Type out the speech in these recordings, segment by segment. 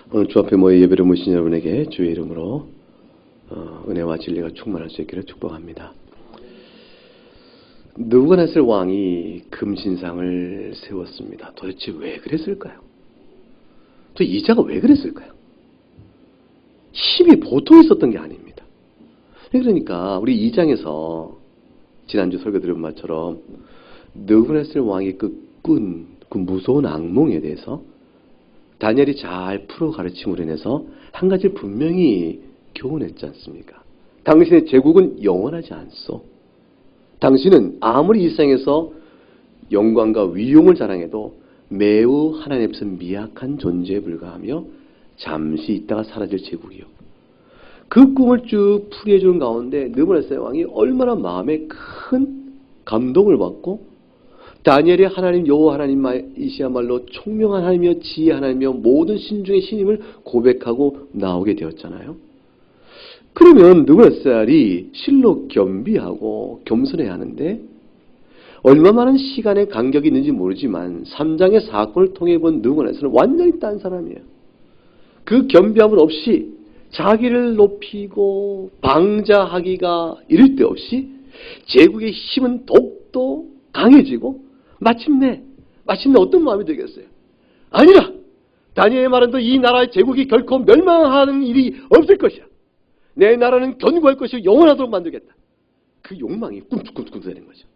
오늘 주 앞에 모여 예배를 모신 여러분에게 주의 이름으로 은혜와 진리가 충만할 수 있기를 축복합니다. 느부갓네살 왕이 금신상을 세웠습니다. 도대체 왜 그랬을까요? 또 이자가 왜 그랬을까요? 힘이 보통 있었던 게 아닙니다. 그러니까 우리 2장에서 지난주 설교 드린 말처럼 느부갓네살 왕이 꾼 그 무서운 악몽에 대해서 다니엘이 잘 풀어 가르침으로 인해서 한 가지를 분명히 교훈했지 않습니까? 당신의 제국은 영원하지 않소. 당신은 아무리 이 세상에서 영광과 위용을 자랑해도 매우 하나님 앞에서 미약한 존재에 불과하며 잠시 있다가 사라질 제국이요. 그 꿈을 쭉 풀이해 주는 가운데 느부갓네살 왕이 얼마나 마음에 큰 감동을 받고 다니엘이 하나님 여호와 하나님이시야말로 총명한 하나님이며 지혜 하나님이며 모든 신중의 신임을 고백하고 나오게 되었잖아요. 그러면 느부갓네살이 실로 겸비하고 겸손해야 하는데 얼마 많은 시간의 간격이 있는지 모르지만 3장의 사건을 통해 본 느부갓네살은 완전히 딴 사람이에요. 그 겸비함은 없이 자기를 높이고 방자하기가 이를 데 없이 제국의 힘은 더욱더 강해지고 마침내 어떤 마음이 들겠어요? 아니라 다니엘의 말은 또 이 나라의 제국이 결코 멸망하는 일이 없을 것이야. 내 나라는 견고할 것이고 영원하도록 만들겠다. 그 욕망이 꿈틀꿈틀 되는 거죠.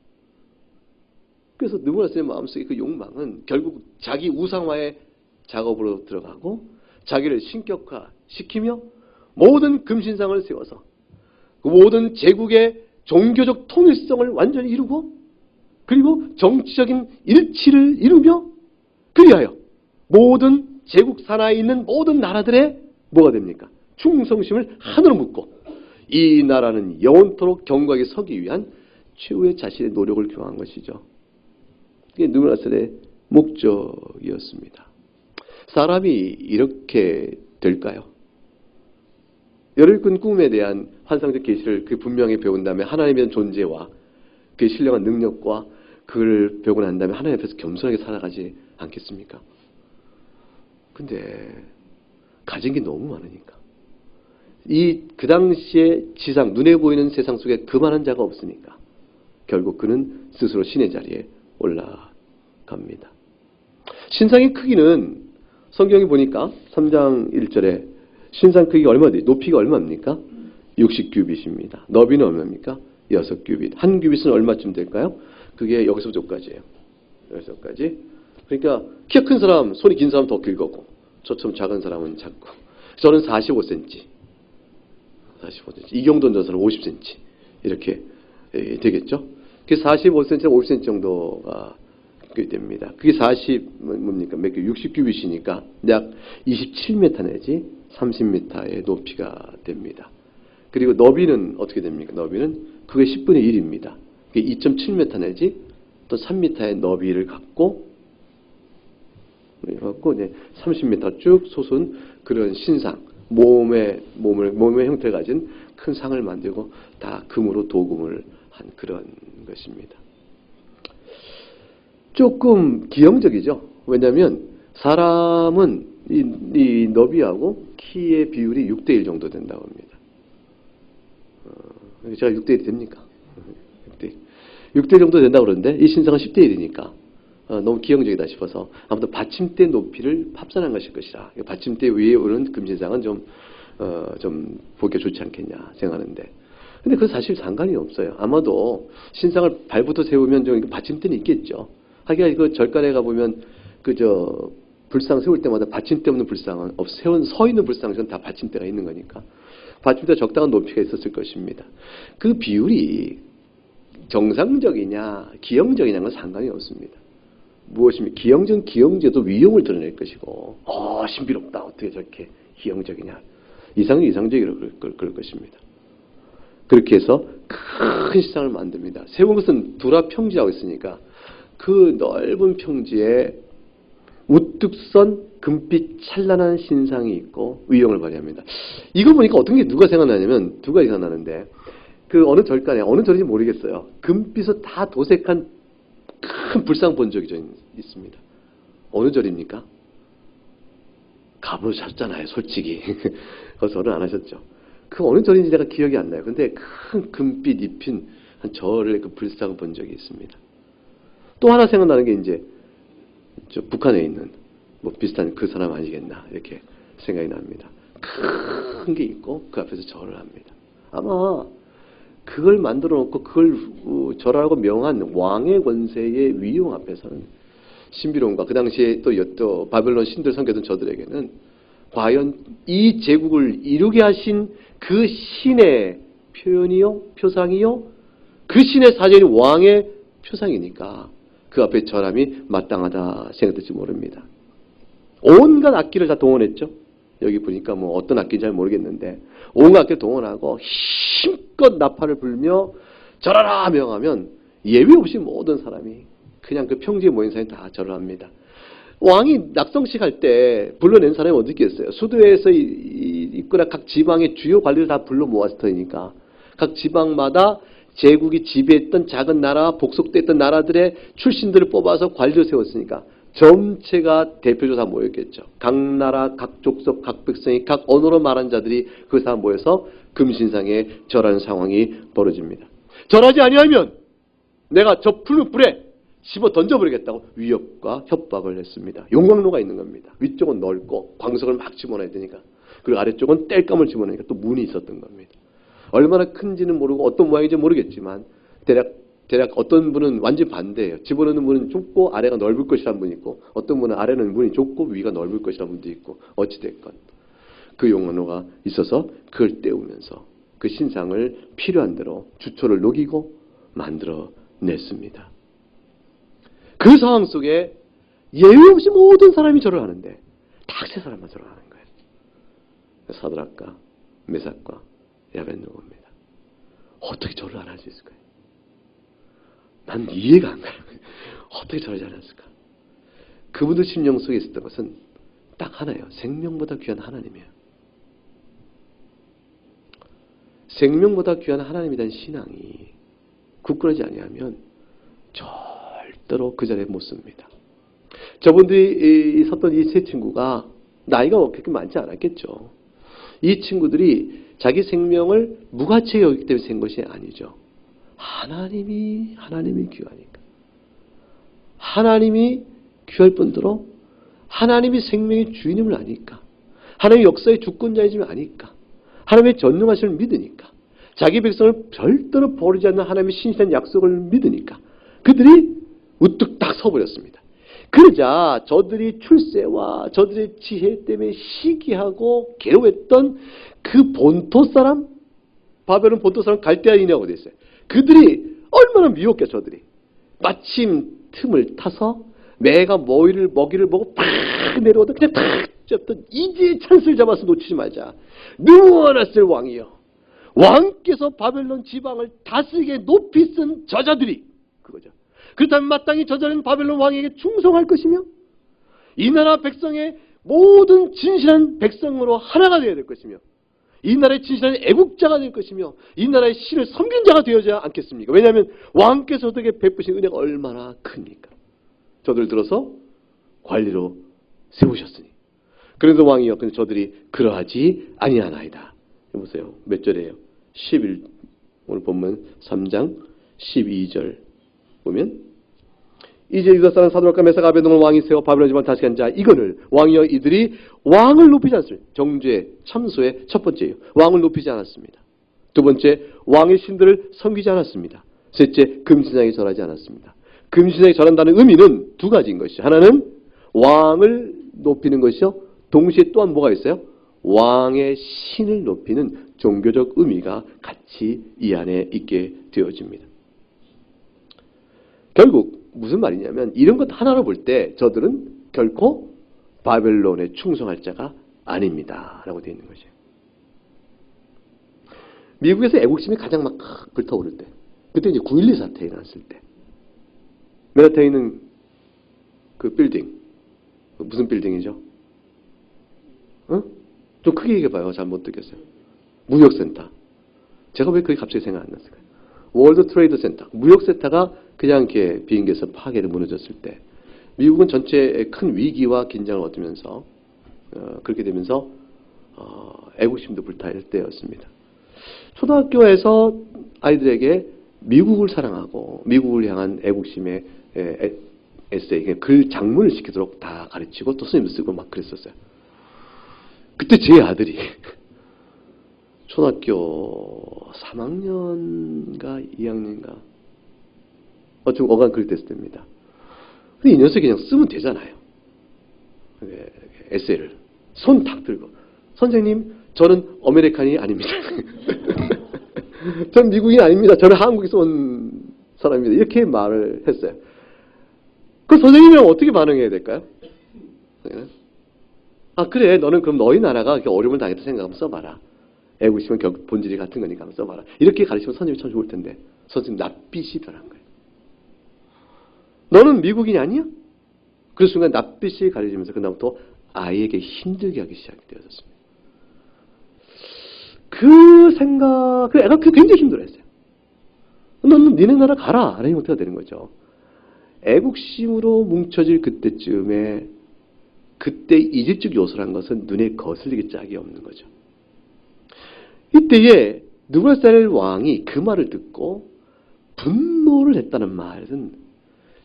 그래서 느부갓네살의 마음속에 그 욕망은 결국 자기 우상화의 작업으로 들어가고 자기를 신격화시키며 모든 금신상을 세워서 그 모든 제국의 종교적 통일성을 완전히 이루고 그리고 정치적인 일치를 이루며 그리하여 모든 제국 산하에 있는 모든 나라들의 뭐가 됩니까? 충성심을 하늘로 묶고 이 나라는 영원토록 견고하게 서기 위한 최후의 자신의 노력을 교환한 것이죠. 그게 느부갓네살의 목적이었습니다. 사람이 이렇게 될까요? 열흘 꾼 꿈에 대한 환상적 계시를 그 분명히 배운 다음에 하나님에 대한 존재와 그의 신령한 능력과 그걸 배우고 난 다음에 하나님 앞에서 겸손하게 살아가지 않겠습니까? 근데 가진 게 너무 많으니까 그 당시에 지상 눈에 보이는 세상 속에 그만한 자가 없으니까 결국 그는 스스로 신의 자리에 올라갑니다. 신상의 크기는 성경에 보니까 3장 1절에 신상 크기가 얼마입니까? 높이가 얼마입니까? 60규빗입니다. 너비는 얼마입니까? 6규빗. 한 규빗은 얼마쯤 될까요? 그게 여기서부터 여기까지예요. 여기서까지. 그러니까 키가 큰 사람, 손이 긴 사람 더 길거고 저처럼 작은 사람은 작고 저는 45cm. 이경돈 전 사람 50cm. 이렇게 되겠죠. 그게 45cm, 50cm 정도가 됩니다. 그게 60규빗이니까 약 27m 내지 30m의 높이가 됩니다. 그리고 너비는 어떻게 됩니까? 너비는 그게 10분의 1입니다. 그게 2.7m 내지 또 3m의 너비를 갖고 이제 30m 쭉 솟은 그런 신상, 몸의 형태를 가진 큰 상을 만들고 다 금으로 도금을 한 그런 것입니다. 조금 기형적이죠. 왜냐하면 사람은 이 너비하고 키의 비율이 6대1 정도 된다고 합니다. 제가 6대1이 됩니까? 6대1 정도 된다고 그러는데 이 신상은 10대1이니까 너무 기형적이다 싶어서 아무튼 받침대 높이를 합산한 것일 것이라 받침대 위에 오는 금신상은 좀 보기가 좋지 않겠냐 생각하는데 근데 그 사실 상관이 없어요. 아마도 신상을 발부터 세우면 좀 받침대는 있겠죠. 하기야 그 절간에 가보면 불상 세울 때마다 받침대 없는 불상은 서 있는 불상은 다 받침대가 있는 거니까 받침대 적당한 높이가 있었을 것입니다. 그 비율이 정상적이냐 기형적이냐는 상관이 없습니다. 무엇입니까? 기형제도 위용을 드러낼 것이고 신비롭다 어떻게 저렇게 기형적이냐 이상적이라고 그럴 것입니다. 그렇게 해서 큰 시상을 만듭니다. 세운 것은 두라 평지하고 있으니까 그 넓은 평지에 우뚝 선 금빛 찬란한 신상이 있고 위용을 발휘합니다. 이거 보니까 어떤 게 누가 생각나냐면 두 가지 생각나는데 그 어느 절간에 어느 절인지 모르겠어요. 금빛으로 다 도색한 큰 불상 본 적이 있습니다. 어느 절입니까? 갑으로 잤잖아요, 솔직히. 그래서 절은 안 하셨죠. 그 어느 절인지 내가 기억이 안 나요. 근데 큰 금빛 입힌 한 절의 그 불상을 본 적이 있습니다. 또 하나 생각나는 게 이제 저 북한에 있는 뭐 비슷한 그 사람 아니겠나 이렇게 생각이 납니다. 큰 게 있고 그 앞에서 절을 합니다. 아마 그걸 만들어 놓고 그걸 절하라고 명한 왕의 권세의 위용 앞에서는 신비로움과 그 당시에 또 바벨론 신들 섬겼던 저들에게는 과연 이 제국을 이루게 하신 그 신의 표현이요, 표상이요, 그 신의 사전이 왕의 표상이니까 그 앞에 절함이 마땅하다 생각될지 모릅니다. 온갖 악기를 다 동원했죠. 여기 보니까 뭐 어떤 악기인지 잘 모르겠는데 온갖 악기를 동원하고 힘껏 나팔을 불며 절하라 명하면 예외 없이 모든 사람이 그냥 그 평지에 모인 사람이 다 절을 합니다. 왕이 낙성식 할 때 불러낸 사람이 어디 있겠어요? 수도에서 있거나 각 지방의 주요 관리를 다 불러 모았을 터이니까 각 지방마다 제국이 지배했던 작은 나라, 복속됐던 나라들의 출신들을 뽑아서 관리를 세웠으니까 전체가 대표적으로 다 모였겠죠. 각 나라, 각 족속, 각 백성이 각 언어로 말한 자들이 그 사람 모여서 금신상에 절하는 상황이 벌어집니다. 절하지 아니하면 내가 저 푸른 불에 집어 던져버리겠다고 위협과 협박을 했습니다. 용광로가 있는 겁니다. 위쪽은 넓고 광석을 막 집어넣어야 되니까. 그리고 아래쪽은 땔감을 집어넣으니까 또 문이 있었던 겁니다. 얼마나 큰지는 모르고 어떤 모양인지 모르겠지만 대략 어떤 분은 완전 반대예요. 집어넣는 문은 좁고 아래가 넓을 것이라는 분이 있고 어떤 분은 아래는 문이 좁고 위가 넓을 것이라는 분도 있고 어찌됐건 그 용광로가 있어서 그걸 떼우면서 그 신상을 필요한 대로 주초를 녹이고 만들어냈습니다. 그 상황 속에 예외 없이 모든 사람이 절을 하는데 딱 세 사람만 절을 하는 거예요. 사드락과 메삭과 아벤노고입니다. 어떻게 절을 안 할 수 있을까요? 난 이해가 안 가요. 어떻게 절하지 않았을까? 그분들 심령 속에 있었던 것은 딱 하나예요. 생명보다 귀한 하나님이에요. 생명보다 귀한 하나님에 대한 신앙이 굳건하지 아니하면 절대로 그 자리에 못 씁니다. 저분들이 섰던 이 세 친구가 나이가 그렇게 많지 않았겠죠. 이 친구들이 자기 생명을 무가치하게 여기기 때문에 센 것이 아니죠. 하나님이 귀하니까. 하나님이 귀할 뿐더러 하나님이 생명의 주인임을 아니까. 하나님의 역사의 주권자이심을 아니까. 하나님의 전능하심을 믿으니까. 자기 백성을 절대로 버리지 않는 하나님의 신실한 약속을 믿으니까. 그들이 우뚝 딱 서버렸습니다. 그러자 저들이 출세와 저들의 지혜 때문에 시기하고 괴로웠던 그 본토 사람, 바벨론 본토 사람 갈대아인이라고 되어 있어요. 그들이 얼마나 미웠겠어. 저들이 마침 틈을 타서 매가 먹이를 보고 팍 내려오다 그냥 탁 잡던 이제 찬스를 잡아서 놓치지 말자. 누구나 쓸 왕이여, 왕께서 바벨론 지방을 다스리게 높이 쓴 저자들이 그거죠. 그렇다면 마땅히 저자는 바벨론 왕에게 충성할 것이며 이 나라 백성의 모든 진실한 백성으로 하나가 되어야 될 것이며 이 나라의 진실한 애국자가 될 것이며 이 나라의 신을 섬긴 자가 되어야 않겠습니까? 왜냐하면 왕께서 어떻게 베푸신 은혜가 얼마나 크니까. 저들 들어서 관리로 세우셨으니. 그래서 왕이여, 근데 저들이 그러하지 아니하나이다. 보세요. 몇 절이에요? 11, 오늘 본문 3장 12절 보면 이제 유다 사람 사드락과 메삭 아벤노고를 왕이 세워 바벨론 지방을 다스리게 한 자 이거를 왕이여 이들이 왕을 높이지 않습니다. 정죄 참소의 첫 번째예요. 왕을 높이지 않았습니다. 두 번째, 왕의 신들을 섬기지 않았습니다. 셋째, 금신상에 절하지 않았습니다. 금신상에 절한다는 의미는 두 가지인 것이죠. 하나는 왕을 높이는 것이요, 동시에 또한 뭐가 있어요? 왕의 신을 높이는 종교적 의미가 같이 이 안에 있게 되어집니다. 결국 무슨 말이냐면 이런 것 하나로 볼 때 저들은 결코 바벨론에 충성할 자가 아닙니다 라고 되어 있는 거죠. 미국에서 애국심이 가장 막 불타오를 때, 그때 이제 9.12 사태가 일어났을 때, 맨하탄에 있는 그 빌딩, 무슨 빌딩이죠? 좀 크게 얘기해봐요. 잘 못 듣겠어요. 무역센터. 제가 왜 그게 갑자기 생각 안 났을까요? 월드 트레이드 센터. 무역센터가 그냥 이렇게 비행기에서 파괴를 무너졌을 때 미국은 전체의 큰 위기와 긴장을 얻으면서 그렇게 되면서 애국심도 불타올 때였습니다. 초등학교에서 아이들에게 미국을 사랑하고 미국을 향한 애국심의 에세이, 글 장문을 시키도록 다 가르치고 또 선생님도 쓰고 막 그랬었어요. 그때 제 아들이 초등학교 3학년인가 2학년인가 좀 어간 그럴 때였을 때입니다. 근데 이 녀석이 그냥 쓰면 되잖아요. 에세이를 손 탁 들고 선생님 저는 아메리칸이 아닙니다. 전 미국인이 아닙니다. 저는 한국에서 온 사람입니다. 이렇게 말을 했어요. 그 선생님이랑 어떻게 반응해야 될까요? 아 그래 너는 그럼 너희 나라가 이렇게 어려움을 당했다 생각하면 써봐라. 애국심은 결국 본질이 같은 거니까 한번 써봐라. 이렇게 가르치면 선생님이 참 좋을 텐데 선생님 낯빛이 변한 거예요. 너는 미국인이 아니야? 그 순간 낯빛이 가려지면서 그다음부터 아이에게 힘들게 하기 시작되었습니다. 그 생각, 그 애가 굉장히 힘들어했어요. 너는 니네 나라 가라. 라는 형태가 되는 거죠. 애국심으로 뭉쳐질 그때쯤에 그때 이질적 요소란 것은 눈에 거슬리기 짝이 없는 거죠. 이때에 느부갓네살 왕이 그 말을 듣고 분노를 했다는 말은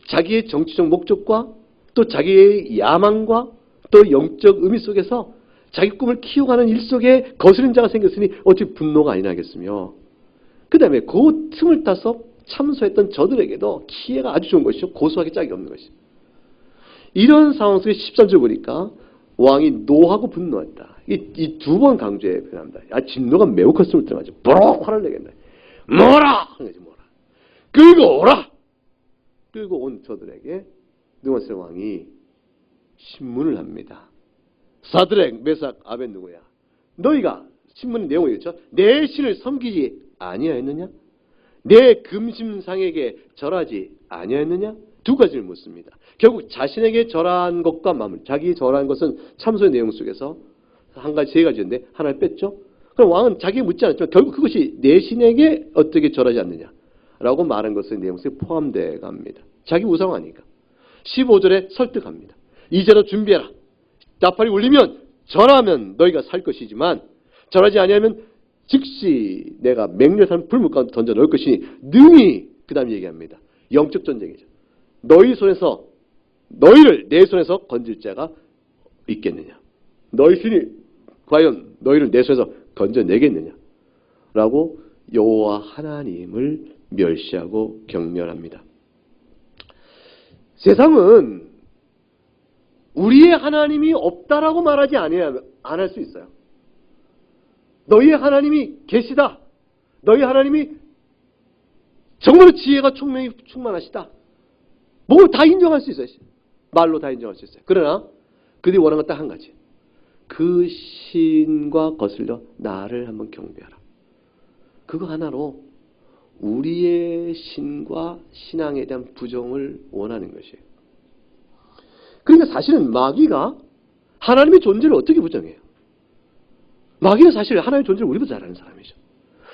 자기의 정치적 목적과 또 자기의 야망과 또 영적 의미 속에서 자기 꿈을 키워가는 일 속에 거스른 자가 생겼으니 어찌 분노가 아니나겠으며 그 다음에 그 틈을 타서 참소했던 저들에게도 기회가 아주 좋은 것이죠. 고소하기 짝이 없는 것이죠. 이런 상황 속에 13절 보니까 왕이 노하고 분노했다. 이 두 번 강조해 표현합니다. 진노가 매우 컸음을 드러나죠. 버럭 화를 내겠다. 뭐라! 하는 거지 뭐라. 끌고 오라! 끌고 온 저들에게 느부갓네살 왕이 신문을 합니다. 사드렉, 메삭, 아벳느고야. 너희가 신문의 내용이 있죠. 내 신을 섬기지 아니하였느냐? 내 금심상에게 절하지 아니하였느냐? 두 가지를 묻습니다. 결국 자신에게 절한 것과 마음을 자기 절한 것은 참소의 내용 속에서 한 가지 세 가지인데 하나를 뺐죠. 그럼 왕은 자기가 묻지 않았지만 결국 그것이 내 신에게 어떻게 절하지 않느냐라고 말한 것의 내용 속에 포함되어 갑니다. 자기 우상하니까. 15절에 설득합니다. 이제로 준비해라. 나팔이 울리면 절하면 너희가 살 것이지만 절하지 아니하면 즉시 내가 맹렬한 불물 가운데 던져 넣을 것이니 능히 그 다음 얘기합니다. 영적 전쟁이죠. 너희 손에서 너희를 내 손에서 건질 자가 있겠느냐. 너희 신이 과연 너희를 내 손에서 건져내겠느냐 라고 여호와 하나님을 멸시하고 경멸합니다. 세상은 우리의 하나님이 없다라고 말하지 안 할 수 있어요. 너희의 하나님이 계시다. 너희 하나님이 정말로 지혜가 총명이 충만하시다. 뭐 다 인정할 수 있어요. 말로 다 인정할 수 있어요. 그러나 그들이 원하는 건 딱 한 가지. 그 신과 거슬려 나를 한번 경배하라. 그거 하나로 우리의 신과 신앙에 대한 부정을 원하는 것이에요. 그러니까 사실은 마귀가 하나님의 존재를 어떻게 부정해요? 마귀는 사실 하나님의 존재를 우리보다 잘 아는 사람이죠.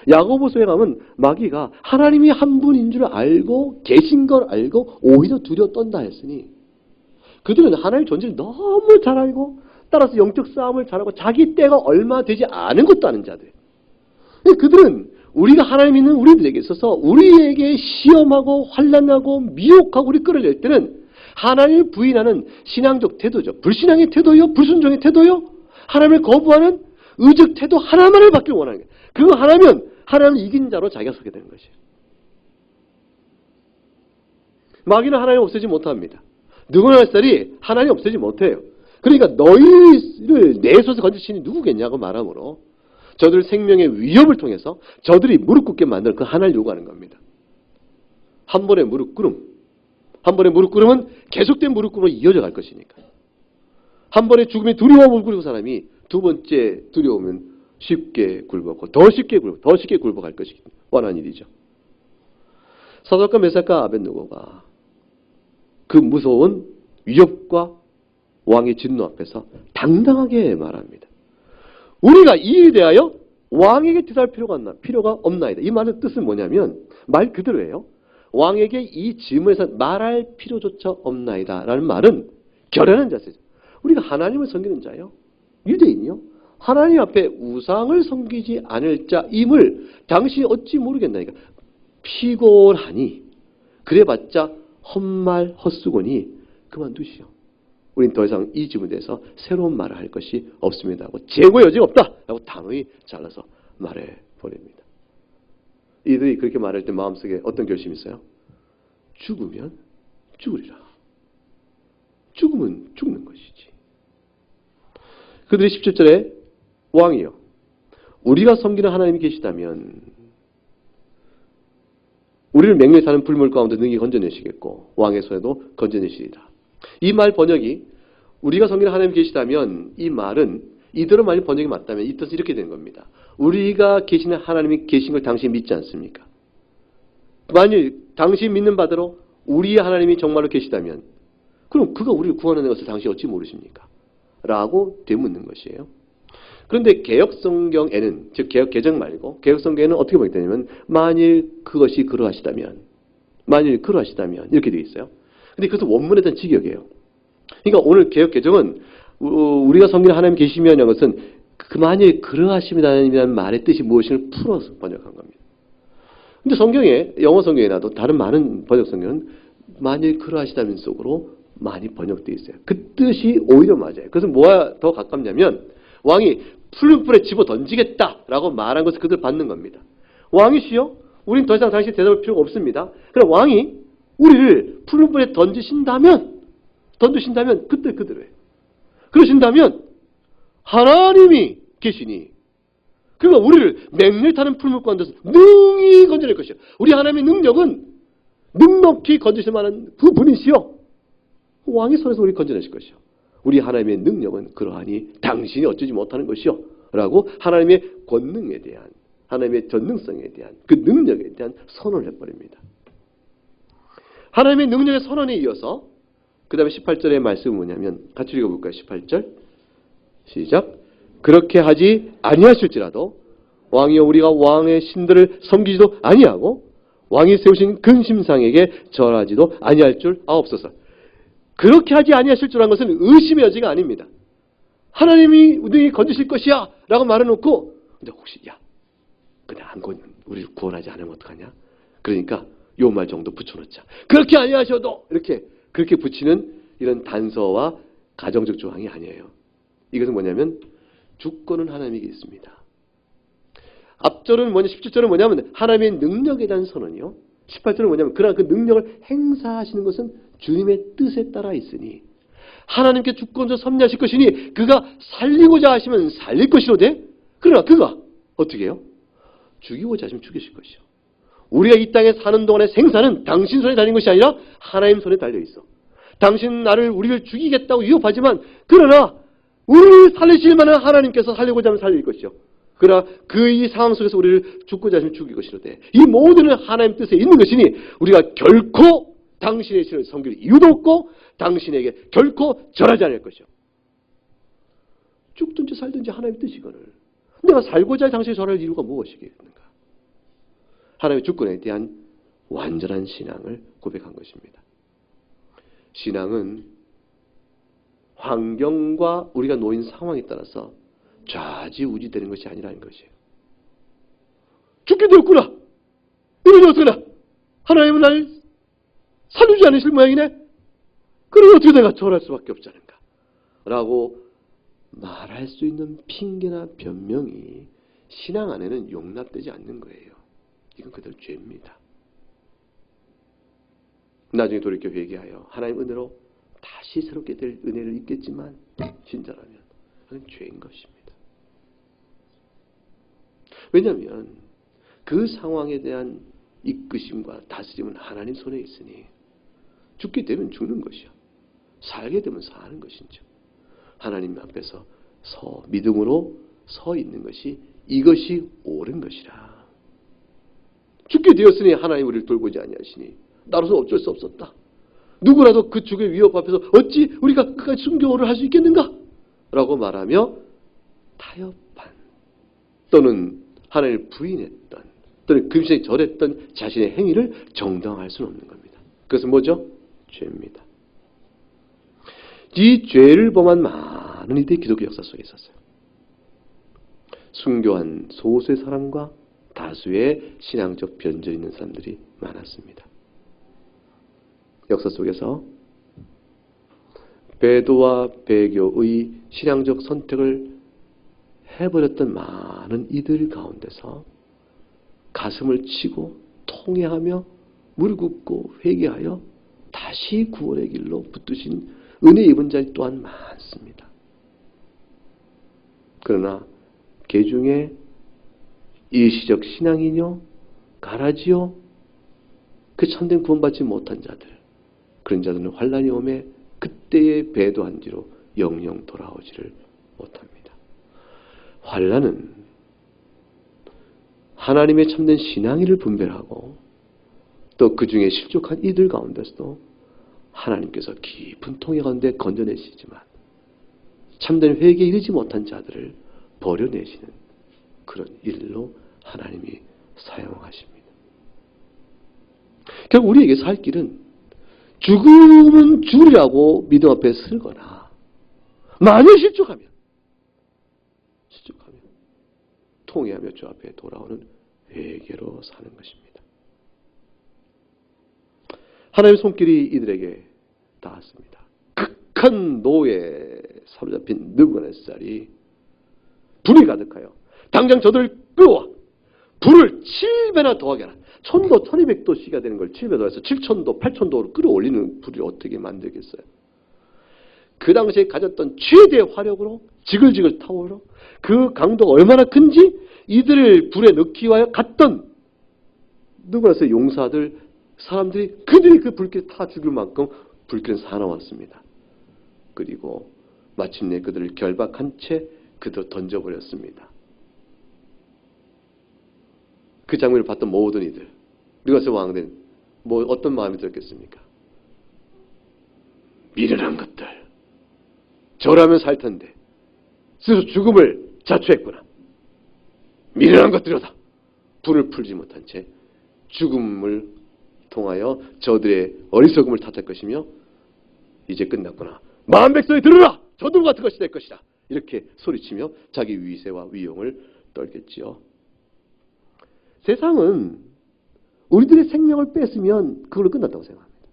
야고보서에 가면 마귀가 하나님이 한 분인 줄 알고 계신 걸 알고 오히려 두려워 떤다 했으니 그들은 하나님의 존재를 너무 잘 알고 따라서 영적 싸움을 잘하고 자기 때가 얼마 되지 않은 것도 아는 자들이에요. 그들은 우리가 하나님 있는 우리들에게 있어서 우리에게 시험하고 환난하고 미혹하고 우리 끌어낼 때는 하나님을 부인하는 신앙적 태도죠. 불신앙의 태도요? 불순종의 태도요? 하나님을 거부하는 의적 태도 하나만을 받기를 원하는 거예요. 그거 하나면 하나님을 이긴 자로 자기가 서게 되는 것이에요. 마귀는 하나님 없애지 못합니다. 느부갓네살이 하나님 없애지 못해요. 그러니까 너희를 내 손에서 건지시니 누구겠냐고 말하므로 저들 생명의 위협을 통해서 저들이 무릎 꿇게 만드는 그 하나를 요구하는 겁니다. 한 번의 무릎 꿇음. 한 번의 무릎 꿇음은 계속된 무릎 꿇음으로 이어져 갈 것이니까. 한 번의 죽음의 두려움을 꿇은 사람이 두 번째 두려움은 쉽게 굴복하고 더 쉽게 굴복할 것이 뻔한 일이죠. 사드락과 메삭과 아벳느고가 그 무서운 위협과 왕의 진노 앞에서 당당하게 말합니다. 우리가 이 일에 대하여 왕에게 대답할 필요가 없나이다. 이 말의 뜻은 뭐냐면 말 그대로예요. 왕에게 이 질문에서 말할 필요조차 없나이다 라는 말은 결연한 자세죠. 우리가 하나님을 섬기는 자예요. 유대인이요? 하나님 앞에 우상을 섬기지 않을 자임을 당신이 어찌 모르겠나이까? 피곤하니 그래봤자 헛말 헛수고니 그만두시오. 우린 더 이상 이 질문에 대해서 새로운 말을 할 것이 없습니다 하고 재고의 여지가 없다 라고 단호히 잘라서 말해버립니다. 이들이 그렇게 말할 때 마음속에 어떤 결심이 있어요? 죽으면 죽으리라. 죽으면 죽는 것이지. 그들이 17절에 왕이요, 우리가 섬기는 하나님이 계시다면 우리를 맹렬히 사는 불물 가운데 능히 건져내시겠고 왕의 손에도 건져내시리라. 이 말 번역이 우리가 섬기는 하나님이 계시다면, 이 말은 이대로 만약 번역이 맞다면 이 뜻은 이렇게 되는 겁니다. 우리가 계시는 하나님이 계신 걸 당신이 믿지 않습니까? 만일 당신 믿는 바대로 우리의 하나님이 정말로 계시다면 그럼 그가 우리를 구원하는 것을 당신이 어찌 모르십니까? 라고 되묻는 것이에요. 그런데 개역성경에는, 즉 개역개정 말고 개역성경에는 어떻게 보겠다냐면 만일 그것이 그러하시다면, 만일 그러하시다면 이렇게 되어 있어요. 근데 그것은 원문에 대한 직역이에요. 그러니까 오늘 개역개정은 우리가 섬기는 하나님 계시면이라는 것은 그 만일 그러하심이라는 말의 뜻이 무엇인을 풀어서 번역한 겁니다. 근데 성경에, 영어 성경에나도 다른 많은 번역 성경은 만일 그러하시다면 속으로 많이 번역되어 있어요. 그 뜻이 오히려 맞아요. 그것은 뭐가 더 가깝냐면 왕이 푸른 불에 집어 던지겠다라고 말한 것을 그들 받는 겁니다. 왕이시여, 우린 더 이상 당신 대답할 필요가 없습니다. 그럼 왕이 우리를 푸른 불에 던지신다면 그때 그대로예요. 그러신다면 하나님이 계시니 그가 우리를 맹렬히 타는 풀물 가운데서 능히 건져낼 것이요. 우리 하나님의 능력은 넉넉히 건지실 만한 그 분이시여. 왕의 손에서 우리 건져내실 것이요. 우리 하나님의 능력은 그러하니 당신이 어쩌지 못하는 것이요. 라고 하나님의 권능에 대한, 하나님의 전능성에 대한, 그 능력에 대한 선언을 해버립니다. 하나님의 능력의 선언에 이어서 그 다음에 18절의 말씀은 뭐냐면, 같이 읽어볼까요? 18절 시작. 그렇게 하지 아니하실지라도 왕이여 우리가 왕의 신들을 섬기지도 아니하고 왕이 세우신 근심상에게 절하지도 아니할 줄 아옵소서. 그렇게 하지 아니하실 줄 아는 것은 의심의 여지가 아닙니다. 하나님이 능히 건지실 것이야 라고 말해놓고 근데 혹시 근데 안 우리를 구원하지 않으면 어떡하냐? 그러니까 요 말 정도 붙여놓자. 그렇게 아니하셔도 이렇게 그렇게 붙이는 이런 단서와 가정적 조항이 아니에요. 이것은 뭐냐면 주권은 하나님에게 있습니다. 앞절은 뭐냐, 17절은 뭐냐면 하나님의 능력에 대한 선언이요. 18절은 뭐냐면 그러나 그 능력을 행사하시는 것은 주님의 뜻에 따라 있으니 하나님께 주권을 섭리하실 것이니 그가 살리고자 하시면 살릴 것이로되 그러나 그가 어떻게 해요? 죽이고자 하시면 죽이실 것이요. 우리가 이 땅에 사는 동안의 생사는 당신 손에 달린 것이 아니라 하나님 손에 달려있어. 당신 우리를 죽이겠다고 위협하지만 그러나 우리를 살리실 만한 하나님께서 살리고자 하면 살릴 것이요. 그러나 그 이 상황 속에서 우리를 죽고자 하시면 죽일 것이로되 이 모든 하나님 뜻에 있는 것이니 우리가 결코 당신의 신을 섬길 이유도 없고 당신에게 결코 절하지 않을 것이요. 죽든지 살든지 하나님의 뜻이거늘 내가 살고자 당신에 절할 이유가 무엇이겠는가? 하나님의 주권에 대한 완전한 신앙을 고백한 것입니다. 신앙은 환경과 우리가 놓인 상황에 따라서 좌지우지되는 것이 아니라는 것이에요. 죽게 되었구나. 이러니 어떡하나. 하나님은 나를 살려주지 않으실 모양이네. 그러면 어떻게 내가 절할 수밖에 없지 않은가. 라고 말할 수 있는 핑계나 변명이 신앙 안에는 용납되지 않는 거예요. 이건 그대로 죄입니다. 나중에 돌이켜 회개하여 하나님 은혜로 다시 새롭게 될 은혜를 입겠지만 진짜라면 그건 죄인 것입니다. 왜냐하면 그 상황에 대한 이끄심과 다스림은 하나님 손에 있으니 죽게 되면 죽는 것이야. 살게 되면 사는 것이죠. 하나님 앞에서 믿음으로 서 있는 것이 이것이 옳은 것이라. 죽게 되었으니 하나님 우리를 돌보지 아니하시니 나로서 어쩔 수 없었다. 누구라도 그 죽의 위협 앞에서 어찌 우리가 끝까지 순교를 할 수 있겠는가? 라고 말하며 타협한 또는 하나님을 부인했던 또는 금신에 절했던 자신의 행위를 정당화할 수는 없는 겁니다. 그것은 뭐죠? 죄입니다. 이 죄를 범한 많은 이들이 기독교 역사 속에 있었어요. 순교한 소수의 사람과 다수의 신앙적 변절이 있는 사람들이 많았습니다. 역사 속에서 배도와 배교의 신앙적 선택을 해버렸던 많은 이들 가운데서 가슴을 치고 통회하며 무릎 꿇고 회개하여 다시 구원의 길로 붙드신 은혜 입은 자들 또한 많습니다. 그러나 그 중에 일시적 신앙이뇨 가라지요 그 참된 구원받지 못한 자들, 그런 자들은 환난이 오매 그때에 배도한 뒤로 영영 돌아오지를 못합니다. 환난은 하나님의 참된 신앙인을 분별하고 또 그 중에 실족한 이들 가운데서도 하나님께서 깊은 통해 가운데 건져내시지만 참된 회개에 이르지 못한 자들을 버려내시는 그런 일로 하나님이 사용하십니다. 결국 우리에게 살 길은 죽음은 죽으리라고 믿음 앞에 서거나 만일 실족하면 통회하며 주 앞에 돌아오는 회개로 사는 것입니다. 하나님의 손길이 이들에게 닿았습니다. 극한 노예에 사로잡힌 느부갓네살이 불이 가득하여 당장 저들을 끌어와 불을 7배나 더하게 하라. 1000도, 1200도씨가 되는 걸 7배 더해서 7000도, 8000도로 끌어올리는 불이 어떻게 만들겠어요? 그 당시에 가졌던 최대의 화력으로 지글지글 타오르 그 강도가 얼마나 큰지 이들을 불에 넣기 위하여 갔던 느부갓네살 용사들 사람들이 그들이 그 불길에 타 죽을 만큼 불길은 사나웠습니다. 그리고 마침내 그들을 결박한 채 그들을 던져버렸습니다. 그 장면을 봤던 모든 이들, 느부갓네살 왕들은 어떤 마음이 들었겠습니까? 미련한 것들, 저라면 살 텐데 스스로 죽음을 자초했구나. 미련한 것들이다. 불을 풀지 못한 채 죽음을 통하여 저들의 어리석음을 탓할 것이며 이제 끝났구나. 만한 백성이 들으라. 저들과 같은 것이 될 것이다. 이렇게 소리치며 자기 위세와 위용을 떨겠지요. 세상은 우리들의 생명을 뺐으면 그걸로 끝났다고 생각합니다.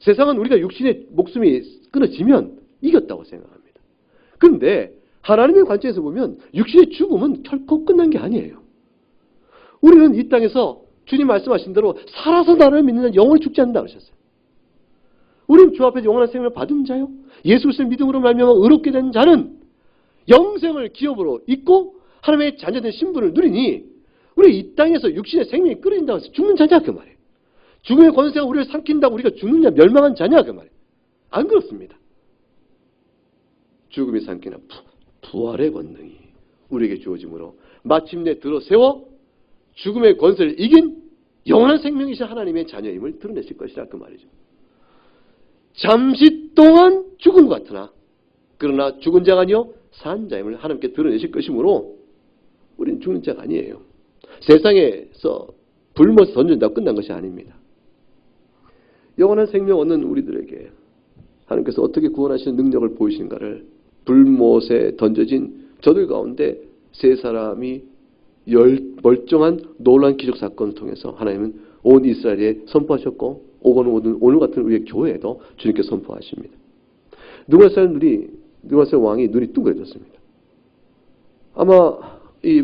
세상은 우리가 육신의 목숨이 끊어지면 이겼다고 생각합니다. 그런데 하나님의 관점에서 보면 육신의 죽음은 결코 끝난 게 아니에요. 우리는 이 땅에서 주님 말씀하신 대로 살아서 나를 믿는 자는 영원히 죽지 않는다 그러셨어요. 우리는 주 앞에서 영원한 생명을 받은 자요. 예수 그리스도의 믿음으로 말미암아 의롭게 된 자는 영생을 기업으로 잊고 하나님의 자녀된 신분을 누리니 우리 이 땅에서 육신의 생명이 끊어진다고 해서 죽는 자냐 그 말이에요. 죽음의 권세가 우리를 삼킨다고 우리가 죽느냐 멸망한 자냐 그 말이에요. 안 그렇습니다. 죽음이 삼키나 부활의 권능이 우리에게 주어지므로 마침내 들어세워 죽음의 권세를 이긴 영원한 생명이신 하나님의 자녀임을 드러내실 것이라 그 말이죠. 잠시 동안 죽은 것 같으나 그러나 죽은 자가 아니요 산 자임을 하나님께 드러내실 것이므로 우리는 죽는 자가 아니에요. 세상에서 불못에 던진다고 끝난 것이 아닙니다. 영원한 생명 얻는 우리들에게 하나님께서 어떻게 구원하시는 능력을 보이시는가를 불못에 던져진 저들 가운데 세 사람이 멀쩡한 놀라운 기적 사건을 통해서 하나님은 온 이스라엘에 선포하셨고 오늘 같은 우리의 교회에도 주님께 선포하십니다. 느부갓네살 왕이 눈이 둥그레졌습니다. 아마 이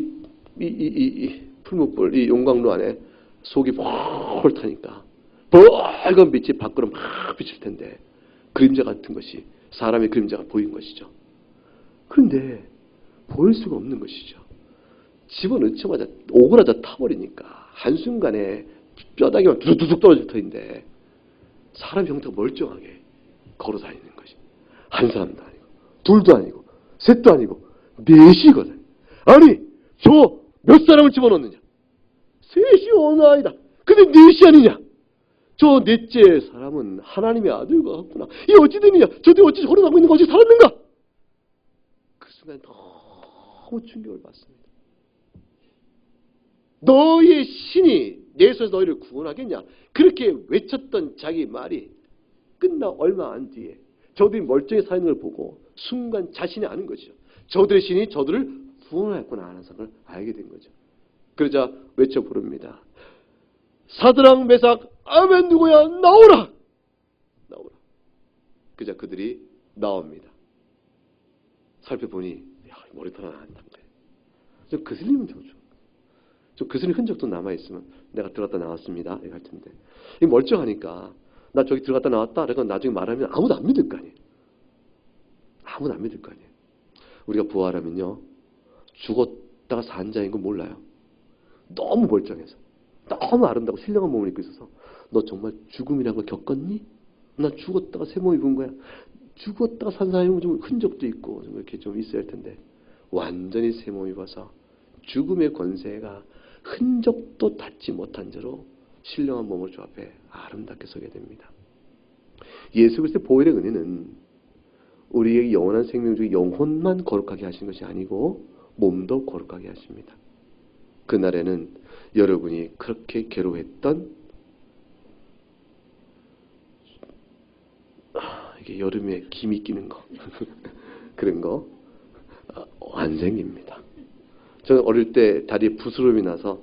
풀무불, 이 용광로 안에 속이 폴 타니까 빨간 빛이 밖으로 막 비칠 텐데 그림자 같은 것이 사람의 그림자가 보인 것이죠. 그런데 보일 수가 없는 것이죠. 집어넣자마자 오그라져 타버리니까 한순간에 뼈다귀만 두둑두둑 떨어질 터인데 사람 형태가 멀쩡하게 걸어다니는 것이 한 사람도 아니고 둘도 아니고 셋도 아니고 넷이거든. 아니 저 몇 사람을 집어넣느냐? 셋이 어느 아이다. 근데 넷이 아니냐? 저 넷째 사람은 하나님의 아들과 같구나. 이 어찌 되느냐? 저들이 어찌 걸어가고 있는 가 어찌 살았는가? 그 순간 너무 충격을 받습니다. 너희의 신이 내 손에서 너희를 구원하겠냐? 그렇게 외쳤던 자기 말이 끝나 얼마 안 뒤에 저들이 멀쩡히 서 있는 걸 보고 순간 자신이 아는 거죠. 저들의 신이 저들을 구원하였구나 하는 사실을 알게 된 거죠. 그러자 외쳐 부릅니다. 사드락 메삭 아벤누고야 나오라. 나오라. 그자 그들이 나옵니다. 살펴보니 야, 머리털 하나 안 남네. 좀 그슬리면 좋죠. 좀 그슬린 흔적도 남아있으면 내가 들어갔다 나왔습니다. 이렇게 할 텐데. 이 멀쩡하니까 나 저기 들어갔다 나왔다. 그러니까 나중에 말하면 아무도 안 믿을 거 아니에요. 아무도 안 믿을 거 아니에요. 우리가 부활하면요. 죽었다가 산 자인 거 몰라요. 너무 멀쩡해서. 너무 아름다고 신령한 몸을 입고 있어서 너 정말 죽음이라는 걸 겪었니? 나 죽었다가 새 몸 입은 거야. 죽었다가 산 사람은 좀 흔적도 있고 좀 이렇게 좀 있어야 할 텐데 완전히 새 몸 입어서 죽음의 권세가 흔적도 닿지 못한 채로 신령한 몸을 주 앞에 아름답게 서게 됩니다. 예수 그리스도의 보혈의 은혜는 우리의 영원한 생명 중에 영혼만 거룩하게 하시는 것이 아니고 몸도 거룩하게 하십니다. 그날에는 여러분이 그렇게 괴로워했던 이게 여름에 김이 끼는 거 그런 거 안 생깁니다. 저는 어릴 때 다리에 부스럼이 나서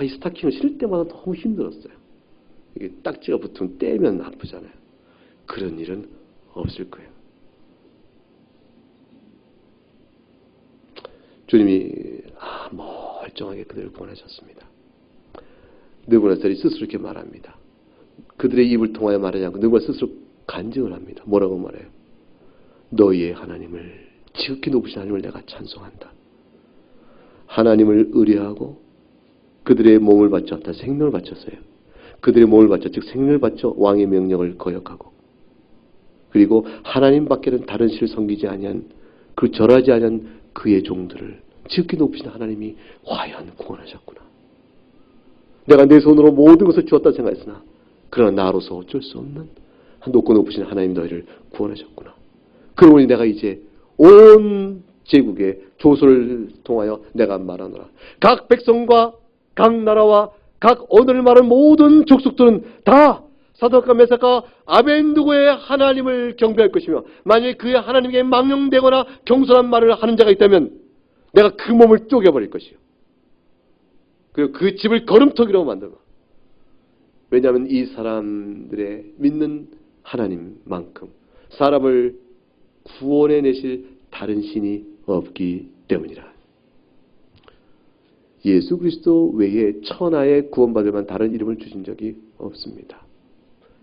이 스타킹을 신을 때마다 너무 힘들었어요. 이게 딱지가 붙으면 떼면 아프잖아요. 그런 일은 없을 거예요. 주님이 멀쩡하게 그들을 구원하셨습니다. 느부갓네살이 스스로 이렇게 말합니다. 그들의 입을 통하여 말하지 않고 느부갓네살 스스로 간증을 합니다. 뭐라고 말해요? 너희의 하나님을 지극히 높으신 하나님을 내가 찬송한다. 하나님을 의뢰하고 그들의 몸을 바쳐 다 생명을 바쳤어요. 그들의 몸을 바쳐 즉 생명을 바쳐 왕의 명령을 거역하고 그리고 하나님 밖에는 다른 신을 섬기지 아니한 그 절하지 아니한 그의 종들을 지극히 높으신 하나님이 과연 구원하셨구나. 내가 내 손으로 모든 것을 주었다 생각했으나 그러나 나로서 어쩔 수 없는 높고 높으신 하나님이 너희를 구원하셨구나. 그러니 내가 이제 온 제국의 조소를 통하여 내가 말하노라. 각 백성과 각 나라와 각 언어를 말하는 모든 족속들은 다 사드락과 메삭과 아벤누고의 하나님을 경배할 것이며 만약에 그의 하나님에게 망령되거나 경솔한 말을 하는 자가 있다면 내가 그 몸을 쪼개버릴 것이요. 그리고 그 집을 거름터기로 만들어. 왜냐하면 이 사람들의 믿는 하나님만큼 사람을 구원해 내실 다른 신이 없기 때문이라. 예수 그리스도 외에 천하에 구원받을 만한 다른 이름을 주신 적이 없습니다.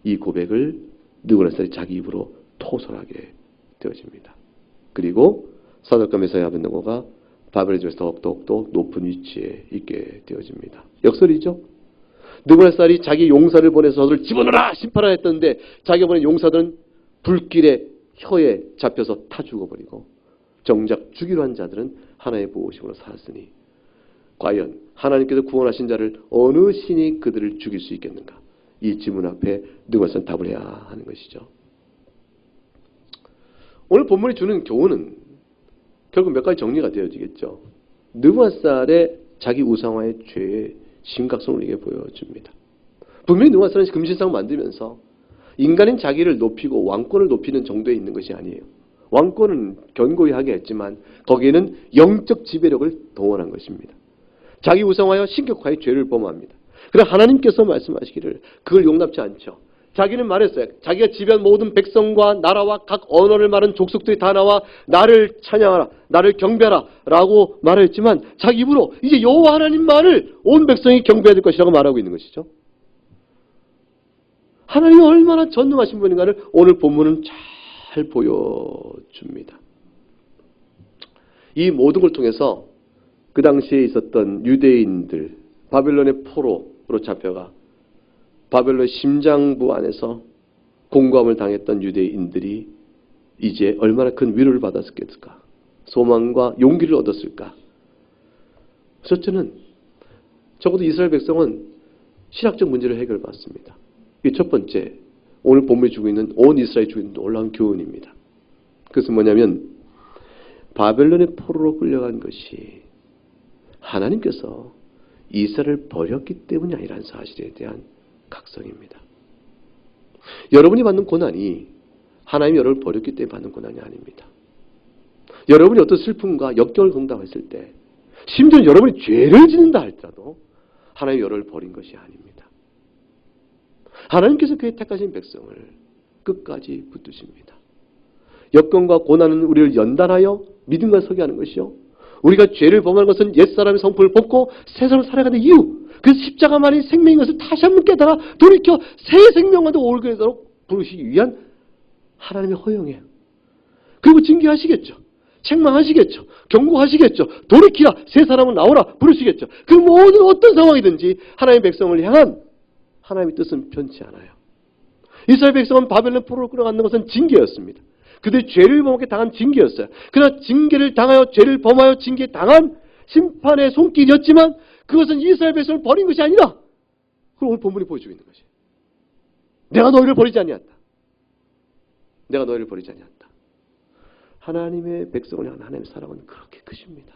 이 고백을 느부갓네살이 자기 입으로 토설하게 되어집니다. 그리고 사드락과 메삭과 아벤느고가 바벨의 집에서 더욱더 높은 위치에 있게 되어집니다. 역설이죠. 느부갓네살이 자기 용사를 보내서 저들을 집어넣어라 심판하라 했던데 자기가 보낸 용사들은 불길에 혀에 잡혀서 타 죽어버리고 정작 죽이려 한 자들은 하나의 보호심으로 살았으니 과연 하나님께서 구원하신 자를 어느 신이 그들을 죽일 수 있겠는가? 이 질문 앞에 느부갓네살은 답을 해야 하는 것이죠. 오늘 본문이 주는 교훈은 결국 몇 가지 정리가 되어지겠죠. 느부갓네살의 자기 우상화의 죄의 심각성을 우리에게 보여줍니다. 분명히 느부갓네살은 금신상을 만들면서 인간인 자기를 높이고 왕권을 높이는 정도에 있는 것이 아니에요. 왕권은 견고히 하게 했지만 거기에는 영적 지배력을 동원한 것입니다. 자기 우상화와 신격화의 죄를 범합니다. 그러나 하나님께서 말씀하시기를 그걸 용납치 않죠. 자기는 말했어요. 자기가 지배한 모든 백성과 나라와 각 언어를 말하는 족속들이 다 나와 나를 찬양하라, 나를 경배하라 라고 말했지만 자기 입으로 이제 여호와 하나님만을 온 백성이 경배해야 될 것이라고 말하고 있는 것이죠. 하나님이 얼마나 전능하신 분인가를 오늘 본문은 잘 보여줍니다. 이 모든 걸 통해서 그 당시에 있었던 유대인들, 바벨론의 포로로 잡혀가 바벨론 심장부 안에서 공고함을 당했던 유대인들이 이제 얼마나 큰 위로를 받았을까? 소망과 용기를 얻었을까? 첫째는 적어도 이스라엘 백성은 신학적 문제를 해결받습니다. 이게 첫 번째, 오늘 본문에 주고 있는 온 이스라엘이 주고 있는 놀라운 교훈입니다. 그것은 뭐냐면 바벨론의 포로로 끌려간 것이 하나님께서 이스라엘을 버렸기 때문이 아니라는 사실에 대한 각성입니다. 여러분이 받는 고난이 하나님이 여러분을 버렸기 때문에 받는 고난이 아닙니다. 여러분이 어떤 슬픔과 역경을 동담했을 때, 심지어 여러분이 죄를 짓는다 할지라도 하나님이 여러분을 버린 것이 아닙니다. 하나님께서 그의 택하신 백성을 끝까지 붙드십니다. 역경과 고난은 우리를 연단하여 믿음과 서게 하는 것이요, 우리가 죄를 범한 것은 옛사람의 성품을 벗고 새 사람을 살아가는 이유, 그 십자가만이 생명인 것을 다시 한번 깨달아 돌이켜 새 생명과도 오게 되도록 부르시기 위한 하나님의 허용이에요. 그리고 징계하시겠죠. 책망하시겠죠. 경고하시겠죠. 돌이키라, 새 사람은 나오라 부르시겠죠. 그 모든 어떤 상황이든지 하나님의 백성을 향한 하나님의 뜻은 변치 않아요. 이스라엘 백성은 바벨론 포로로 끌어가는 것은 징계였습니다. 그들이 죄를 범하게 당한 징계였어요. 그러나 징계를 당하여 죄를 범하여 징계당한 심판의 손길이었지만 그것은 이스라엘 백성을 버린 것이 아니라, 그걸 오늘 본문이 보여주고 있는 것이에요. 내가 너희를 버리지 아니하였다. 내가 너희를 버리지 아니하였다. 하나님의 백성을 향한 하나님의 사랑은 그렇게 크십니다.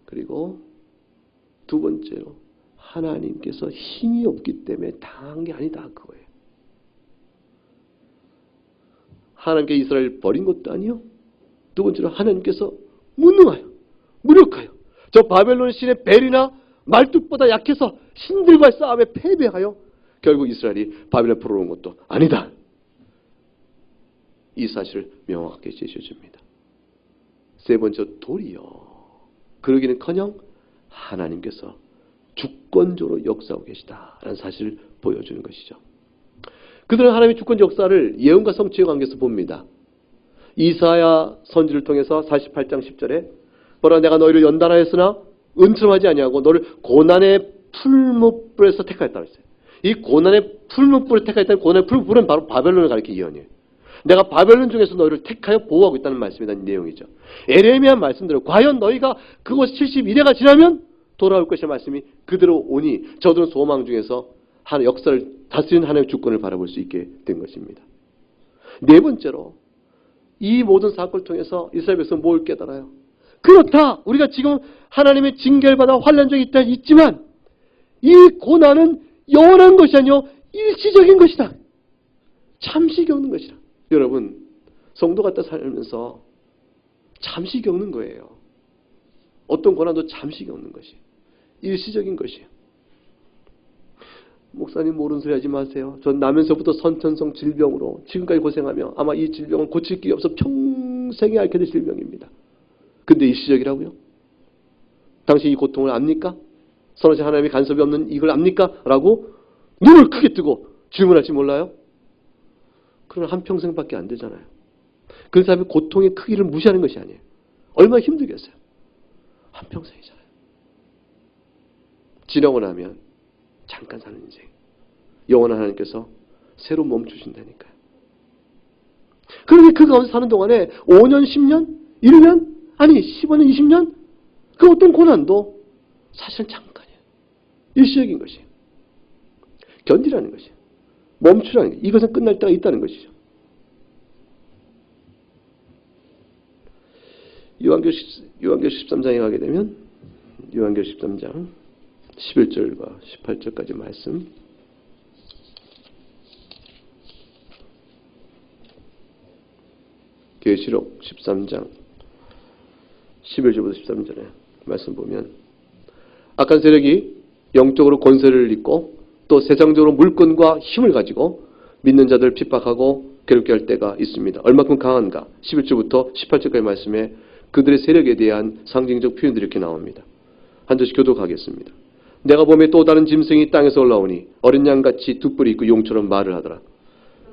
그리고 두 번째로, 하나님께서 힘이 없기 때문에 당한 게 아니다, 그거예요. 하나님께 이스라엘을 버린 것도 아니요, 두 번째로 하나님께서 무능하여 무력하여 저 바벨론 신의 벨이나 말뚝보다 약해서 신들과의 싸움에 패배하여 결국 이스라엘이 바벨론 포로로 온 것도 아니다. 이 사실을 명확하게 제시해줍니다. 세 번째, 도리어 그러기는커녕 하나님께서 주권적으로 역사하고 계시다라는 사실을 보여주는 것이죠. 그들은 하나님의 주권적 역사를 예언과 성취의 관계에서 봅니다. 이사야 선지를 통해서 48장 10절에 보라, 내가 너희를 연단하였으나 은처럼하지 아니하고 너를 고난의 풀무불에서 택하였다 그랬어요. 이 고난의 풀무불을 택하였다는 고난의 풀무불은 바로 바벨론을 가리키는 예언이에요. 내가 바벨론 중에서 너희를 택하여 보호하고 있다는 말씀이라는 내용이죠. 에레미야 말씀대로 과연 너희가 그곳 71회가 지나면 돌아올 것이라는 말씀이 그대로 오니 저들은 소망 중에서 하나의 역사를 다스리는 하나님의 주권을 바라볼 수 있게 된 것입니다. 네 번째로, 이 모든 사건을 통해서 이스라엘 백성은 뭘 깨달아요? 그렇다, 우리가 지금 하나님의 징계를 받아 환난 적이 있지만 이 고난은 영원한 것이 아니요 일시적인 것이다. 잠시 겪는 것이다. 여러분, 성도 같다 살면서 잠시 겪는 거예요. 어떤 고난도 잠시 겪는 것이 일시적인 것이에요. 목사님 모르는 소리 하지 마세요. 전 나면서부터 선천성 질병으로 지금까지 고생하며 아마 이 질병은 고칠 길이 없어 평생에 앓게 될 질병입니다. 근데 일시적이라고요? 당신 이 고통을 압니까? 선하신 하나님의 간섭이 없는 이걸 압니까? 라고 눈을 크게 뜨고 질문할지 몰라요? 그러나 한평생밖에 안 되잖아요. 그 사람이 고통의 크기를 무시하는 것이 아니에요. 얼마나 힘들겠어요. 한평생이잖아요. 지나고 나면 잠깐 사는 인생. 영원한 하나님께서 새로 멈추신다니까요. 그런데 그 가운데 사는 동안에 5년, 10년, 1년, 아니 15년, 20년 그 어떤 고난도 사실은 잠깐이에요. 일시적인 것이에요. 견디라는 것이에요. 멈추라는 것이에요. 이것은 끝날 때가 있다는 것이죠. 요한계시록 13장에 가게 되면 요한계시록 13장 11절과 18절까지 말씀, 계시록 13장 11절부터 13절에 말씀 보면 악한 세력이 영적으로 권세를 잇고 또 세상적으로 물권과 힘을 가지고 믿는 자들을 핍박하고 괴롭게 할 때가 있습니다. 얼마큼 강한가? 11절부터 18절까지 말씀에 그들의 세력에 대한 상징적 표현들이 이렇게 나옵니다. 한 절씩 교독하겠습니다. 내가 보매 또 다른 짐승이 땅에서 올라오니 어린 양같이 두 뿔이 있고 용처럼 말을 하더라.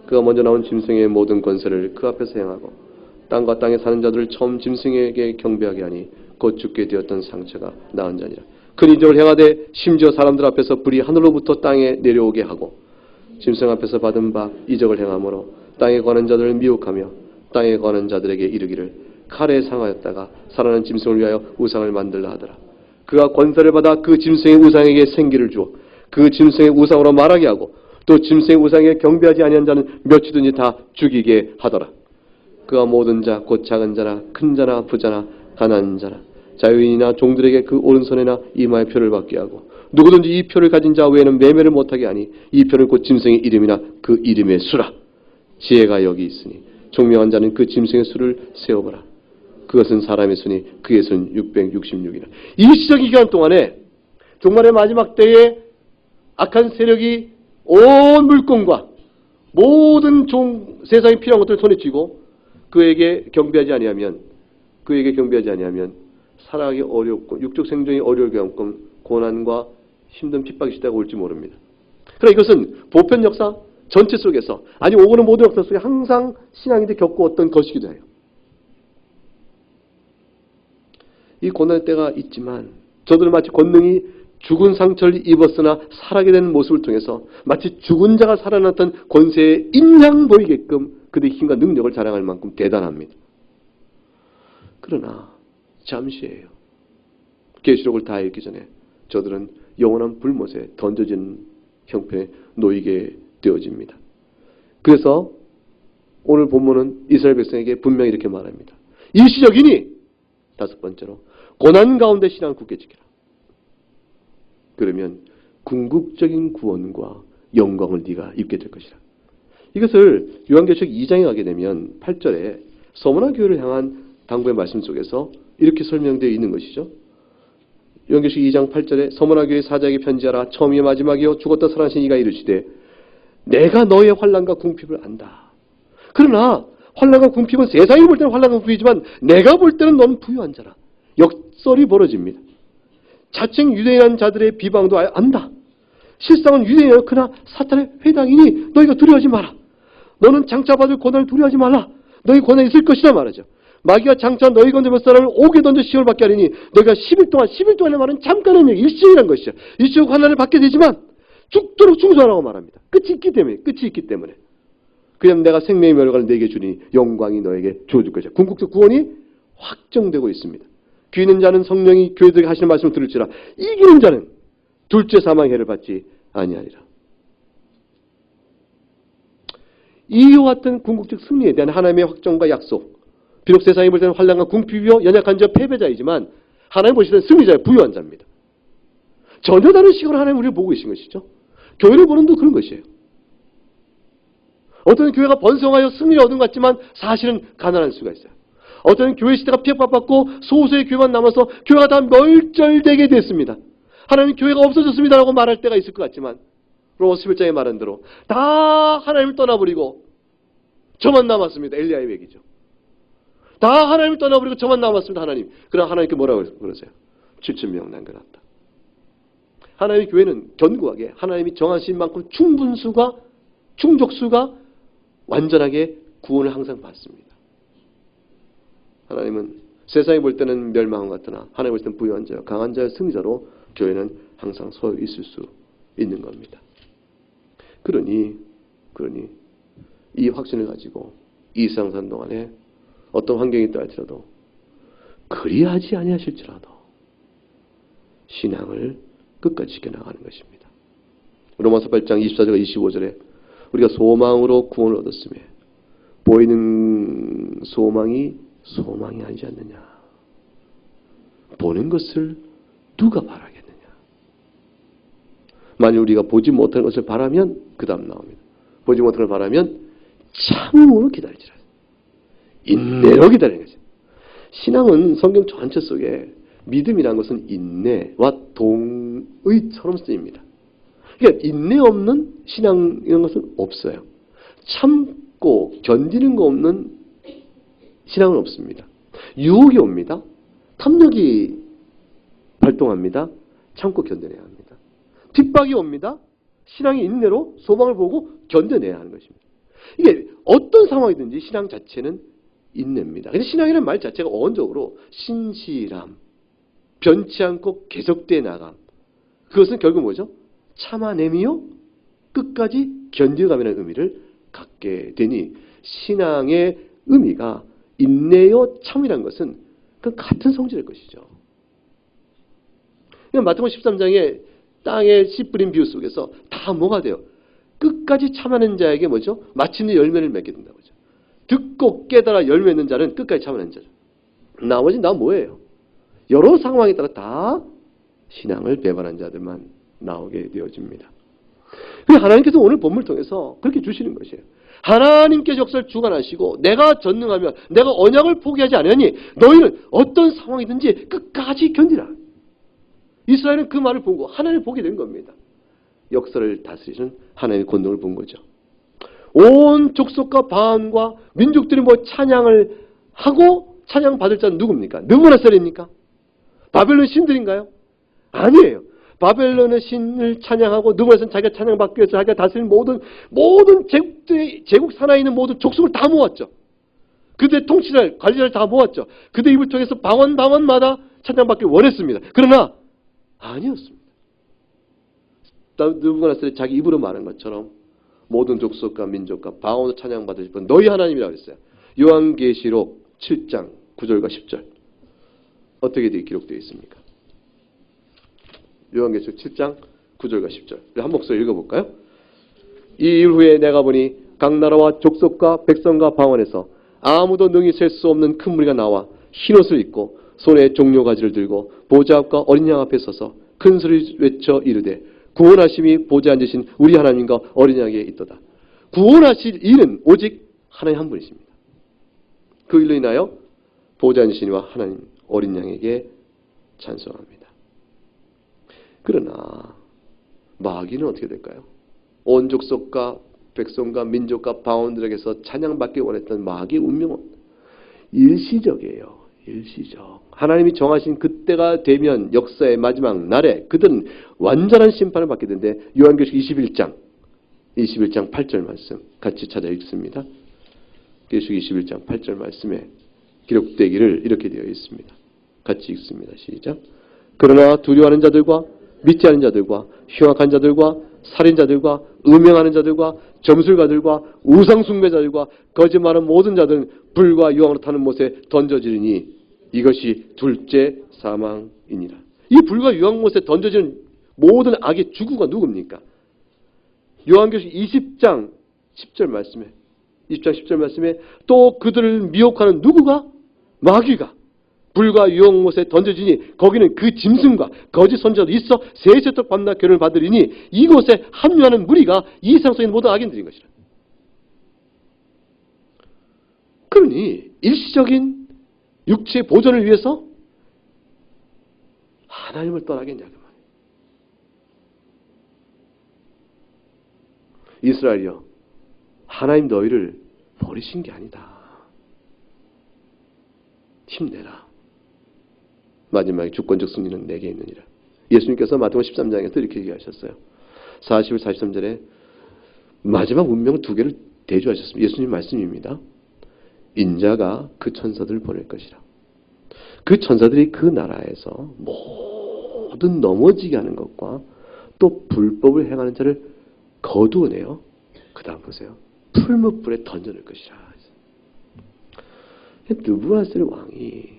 그가 먼저 나온 짐승의 모든 권세를 그 앞에서 행하고 땅과 땅에 사는 자들을 처음 짐승에게 경배하게 하니 곧 죽게 되었던 상처가 나은 자니라. 큰 이적을 행하되 심지어 사람들 앞에서 불이 하늘로부터 땅에 내려오게 하고 짐승 앞에서 받은 바 이적을 행함으로 땅에 거는 자들을 미혹하며 땅에 거는 자들에게 이르기를 칼에 상하였다가 살아난 짐승을 위하여 우상을 만들라 하더라. 그가 권세를 받아 그 짐승의 우상에게 생기를 주어 그 짐승의 우상으로 말하게 하고 또 짐승의 우상에 경배하지 아니한 자는 몇이든지 다 죽이게 하더라. 그가 모든 자 곧 작은 자나 큰 자나 부자나 가난한 자나 자유인이나 종들에게 그 오른손에나 이마에 표를 받게 하고 누구든지 이 표를 가진 자 외에는 매매를 못하게 하니 이 표는 곧 짐승의 이름이나 그 이름의 수라. 지혜가 여기 있으니 총명한 자는 그 짐승의 수를 세어보라. 그것은 사람의 수니 그의 수는 666이라. 일시적인 기간 동안에 종말의 마지막 때에 악한 세력이 온 물권과 모든 세상에 필요한 것들을 손에 쥐고 그에게 경배하지 아니하면 살아가기 어렵고 육적 생존이 어려울 경험, 고난과 힘든 핍박이 시대가 올지 모릅니다. 그러나 이것은 보편 역사 전체 속에서 아니 오고는 모든 역사 속에 항상 신앙인들이 겪어왔던 것이기도 해요. 이 고난의 때가 있지만 저들은 마치 권능이 죽은 상처를 입었으나 살아게 되는 모습을 통해서 마치 죽은 자가 살아났던 권세의 인양 보이게끔 그들의 힘과 능력을 자랑할 만큼 대단합니다. 그러나 잠시예요. 계시록을 다 읽기 전에 저들은 영원한 불못에 던져진 형편에 놓이게 되어집니다. 그래서 오늘 본문은 이스라엘 백성에게 분명히 이렇게 말합니다. 일시적이니 다섯 번째로 고난 가운데 신앙을 굳게 지키라. 그러면 궁극적인 구원과 영광을 네가 입게 될 것이라. 이것을 요한계시록 2장에 가게 되면 8절에 서머나 교회를 향한 당부의 말씀 속에서 이렇게 설명되어 있는 것이죠. 요한계시록 2장 8절에 서머나 교회 사자에게 편지하라. 처음이요 마지막이요 죽었다 살아나신 이가 이르시되 내가 너의 환난과 궁핍을 안다. 그러나 환난과 궁핍은 세상이 볼 때는 환난과 궁핍이지만 내가 볼 때는 너는 부유한 자라. 역설이 벌어집니다. 자칭 유대인한 자들의 비방도 안다. 실상은 유대인이여 그러나 사탄의 회당이니 너희가 두려워하지 마라. 너는 장차 받을 고난을 두려워하지 말라. 너희 고난이 있을 것이다 말하죠. 마귀가 장차 너희 건져 몇 사람을 옥에 던져 시험을 받게 하리니 너희가 10일 동안의 말은 잠깐의 얘기, 일시적이라는 것이죠. 일시적 환난을 받게 되지만 죽도록 충성하라고 말합니다. 끝이 있기 때문에. 그냥 내가 생명의 멸관을 내게 주니 영광이 너에게 주어줄 것이다. 궁극적 구원이 확정되고 있습니다. 귀 있는 자는 성령이 교회들에게 하시는 말씀을 들을지라. 이기는 자는 둘째 사망의 해를 받지 아니하리라. 이와 같은 궁극적 승리에 대한 하나님의 확정과 약속. 비록 세상이 볼 때는 환난과 궁핍이요 연약한 자 패배자이지만 하나님 보실 때는 승리자의 부유한 자입니다. 전혀 다른 시각으로 하나님 우리를 보고 계신 것이죠. 교회를 보는 도 그런 것이에요. 어떤 교회가 번성하여 승리를 얻은 것 같지만 사실은 가난할 수가 있어요. 어떤 교회 시대가 핍박받고 소수의 교회만 남아서 교회가 다 멸절되게 됐습니다. 하나님 교회가 없어졌습니다라고 말할 때가 있을 것 같지만 로마서 11장에 말한 대로 다 하나님을 떠나버리고 저만 남았습니다. 엘리야의 얘기죠. 다 하나님을 떠나버리고 저만 남았습니다. 하나님. 그러나 하나님께 뭐라고 그러세요? 7,000명 남겨놨다. 하나님의 교회는 견고하게 하나님이 정하신 만큼 충분수가 충족수가 완전하게 구원을 항상 받습니다. 하나님은 세상이 볼 때는 멸망한 것 같으나 하나님 볼 때는 부유한 자요 강한 자의 승리자로 교회는 항상 서 있을 수 있는 겁니다. 그러니 이 확신을 가지고 이 세상 사는 동안에 어떤 환경이 있다 할지라도 그리하지 아니하실지라도 신앙을 끝까지 지켜나가는 것입니다. 로마서 8장 24절과 25절에 우리가 소망으로 구원을 얻었으며 보이는 소망이 아니지 않느냐. 보는 것을 누가 바라겠느냐. 만일 우리가 보지 못하는 것을 바라면 그 다음 나옵니다. 보지 못하는 걸 바라면 참음으로 기다리지라. 인내로 기다리는 거죠. 신앙은 성경 전체 속에 믿음이라는 것은 인내와 동의처럼 쓰입니다. 그러니까 인내 없는 신앙 이런 것은 없어요. 참고 견디는 거 없는 신앙은 없습니다. 유혹이 옵니다. 탐욕이 발동합니다. 참고 견뎌내야 합니다. 핍박이 옵니다. 신앙의 인내로 소망을 보고 견뎌내야 하는 것입니다. 이게 어떤 상황이든지 신앙 자체는 인내입니다. 근데 신앙이라는 말 자체가 어원적으로 신실함, 변치 않고 계속되어 나감. 그것은 결국 뭐죠? 참아내미요 끝까지 견뎌가면의 의미를 갖게 되니 신앙의 의미가 인내요 참이라는 것은 그 같은 성질일 것이죠. 마태복음 13장에 땅에 씨 뿌린 비유 속에서 다 뭐가 돼요? 끝까지 참아낸 자에게 뭐죠? 마침내 열매를 맺게 된다고 하죠. 듣고 깨달아 열매 맺는 자는 끝까지 참아낸 자죠. 나머지는 다 뭐예요? 여러 상황에 따라 다 신앙을 배반한 자들만 나오게 되어집니다. 하나님께서 오늘 본문을 통해서 그렇게 주시는 것이에요. 하나님께 역사를 주관하시고 내가 전능하며 내가 언약을 포기하지 않으니 너희는 어떤 상황이든지 끝까지 견디라. 이스라엘은 그 말을 보고 하나님을 보게 된 겁니다. 역사를 다스리시는 하나님의 권능을 본 거죠. 온 족속과 방언과 민족들이 찬양을 하고 찬양받을 자는 누굽니까? 느부갓네살입니까? 바벨론 신들인가요? 아니에요. 바벨론의 신을 찬양하고 느부갓네살은 자기가 찬양받기 위해서 자기가 다스리는 모든 제국 산하에 있는 모든 족속을 다 모았죠. 그들의 통치를 관리를 다 모았죠. 그들의 입을 통해서 방언마다 찬양받기 원했습니다. 그러나 아니었습니다. 느부갓네살이 자기 입으로 말한 것처럼 모든 족속과 민족과 방언으로 찬양받으실 분 너희 하나님이라고 했어요. 요한계시록 7장 9절과 10절 어떻게 기록되어 있습니까? 요한계시록 7장 9절과 10절 한 목소리 읽어볼까요? 이 일 후에 내가 보니 각 나라와 족속과 백성과 방언에서 아무도 능히 셀 수 없는 큰 무리가 나와 흰옷을 입고 손에 종려가지를 들고 보좌 앞과 어린 양 앞에 서서 큰 소리 외쳐 이르되 구원하심이 보좌에 앉으신 우리 하나님과 어린 양에게 있도다. 구원하실 이는 오직 하나님 한 분이십니다. 그 일로 인하여 보좌에 앉으신 이와 하나님 어린 양에게 찬송합니다. 그러나 마귀는 어떻게 될까요? 온 족속과 백성과 민족과 방언들에게서 찬양받기 원했던 마귀의 운명은 일시적이에요. 일시적. 하나님이 정하신 그때가 되면 역사의 마지막 날에 그들은 완전한 심판을 받게 되는데 요한계시록 21장 8절 말씀 같이 찾아 읽습니다. 계시록 21장 8절 말씀에 기록되기를 이렇게 되어 있습니다. 같이 읽습니다. 시작. 그러나 두려워하는 자들과 믿지 않은 자들과 흉악한 자들과 살인자들과 음행하는 자들과 점술가들과 우상숭배자들과 거짓말하는 모든 자들은 불과 유황으로 타는 못에 던져지리니 이것이 둘째 사망이니라. 이 불과 유황못에 던져지는 모든 악의 주구가 누굽니까? 요한계시록 20장 10절 말씀에 또 그들을 미혹하는 누구가? 마귀가 불과 유황못에 던져지니 거기는 그 짐승과 거짓 선지자도 있어 세세토록 밤낮 교훈을 받으리니 이곳에 합류하는 무리가 이 세상 속에 있는 모든 악인들인 것이라. 그러니 일시적인 육체의 보존을 위해서 하나님을 떠나겠냐 그 말이에요. 이스라엘이여 하나님 너희를 버리신 게 아니다. 힘내라. 마지막에 주권적 승리는 내게 있느니라. 예수님께서 마태복음 13장에서 이렇게 얘기하셨어요. 40절 43절에 마지막 운명 두 개를 대조하셨습니다. 예수님 말씀입니다. 인자가 그 천사들을 보낼 것이라. 그 천사들이 그 나라에서 모든 넘어지게 하는 것과 또 불법을 행하는 자를 거두어내요. 그 다음 보세요. 풀무불에 던져낼 것이라. 느부갓네살 왕이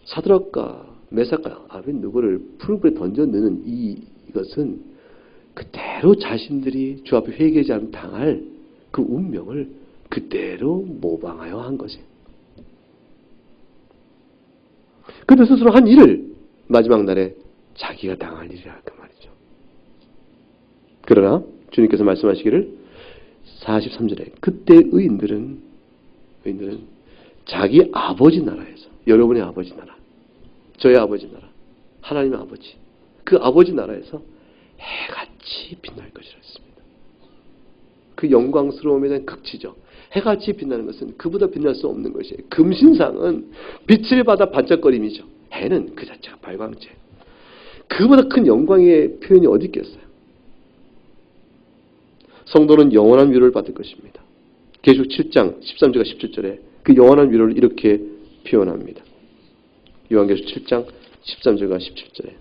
사드락과 메삭과 아벤느고를 풀무불에 던져내는 이것은 그대로 자신들이 주 앞에 회개하지 않으면 당할 그 운명을 그대로 모방하여 한 것이에요. 그들 스스로 한 일을 마지막 날에 자기가 당할 일이라 그 말이죠. 그러나 주님께서 말씀하시기를 43절에 그때 의인들은 자기 아버지 나라에서 여러분의 아버지 나라 저의 아버지 나라 하나님의 아버지 그 아버지 나라에서 해같이 빛날 것이라 했습니다. 그 영광스러움에 대한 극치죠. 해같이 빛나는 것은 그보다 빛날 수 없는 것이에요. 금신상은 빛을 받아 반짝거림이죠. 해는 그 자체가 발광체. 그보다 큰 영광의 표현이 어디 있겠어요. 성도는 영원한 위로를 받을 것입니다. 계시록 7장 13절과 17절에 그 영원한 위로를 이렇게 표현합니다. 요한계시록 7장 13절과 17절에